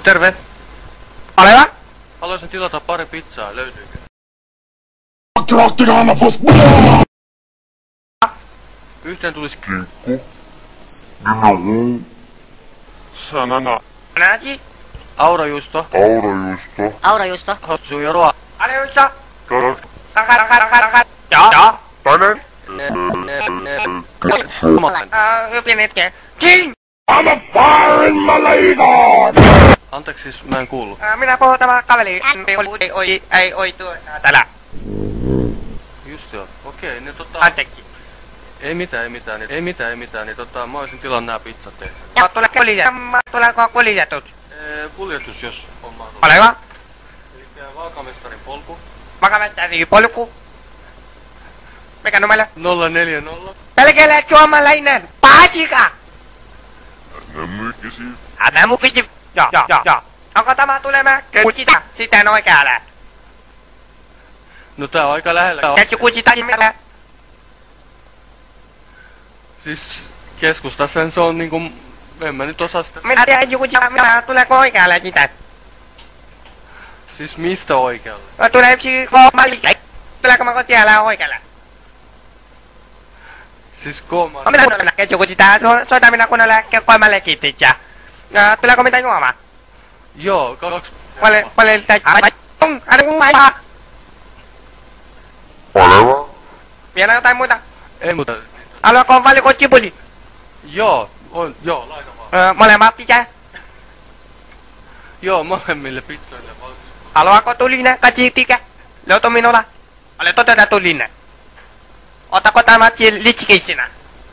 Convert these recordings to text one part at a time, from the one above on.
Terve. Ole hyvä. Haluaisin tilata pari pizzaa, löytyykö? Yhteen tulisi kinkku, sanana, Nääki. aurajuusto, aurajuusto, hotsu ja roa. Aleusta. karas, Raka. Ja. panen, Hyvin hetken. King. I'm a fire in my leader! Anteeksi, siis mä en kuullut. Minä puhun tämä kaveri. Oi täällä. Just joo. Okei, niin Anteeksi. ei mitään, niin mä olisin tilannut nää pizzat teille. Joo, tuleeko kuljetut? Kuljetus, jos on mahdollista. Ole hyvä. Elikkä vaakamestarin polku. Makamättäri polku. Mikä numero? 040. Pelkällä suomalainen. Paasika. Nämykisi, Älä mukisti. Joo. Onko tämä tulema? Kutsita sitten oikealle. No tää on aika lähellä. Täytyy kutsita nimellä. Siis keskustassa se on niinku... En mä nyt osaa sitä... Minä tiedän kutsita. Minä tuleeko oikealle sitä? Siis mistä oikealle? Tulee yksi kolmalle. Tuleeko mä siellä oikealle? Siis kooma... Minä kuunnella ketju kutsita. Soita minä kuunnella kolmalle kiittää. Tuleeko mitä juomaa? Joo, 2... Paljon sitä... oleva, Vielä jotain muuta? Ei muuta... Haluatko valiko chipuli? Joo, laita vaan. Molemmat pitää. Joo, molemmille pizzoille vaan. Haluatko tulinen kachitika? Löytö minulla. Ole toteta tulinen. Otako tämä litsikissinä?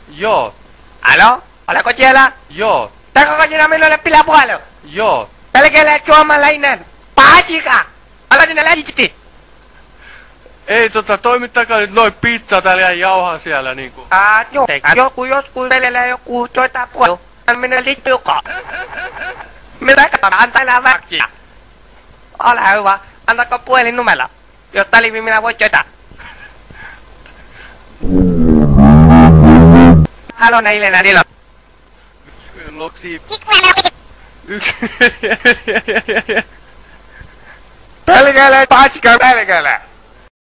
Joo, Alo? Oleko siellä? joo, Takako sinä minulle pilapuhelu? joo. Pelkällä suomalainen. Paasika! Alo sinä lähti. Ei toimittakaa nyt noin pizza täällä ja jauhaa siellä niinku. Joo. Joskus pelellä joku soittaa puhelu. Minä liittyuko? Mitä katsotaan? Antaa väksiä. Ole hyvä. Antako puhelin numero? Jos talivi minä voit jotain. Halo näille Dilo. Loksi... Pelkällä paasika pelkällä.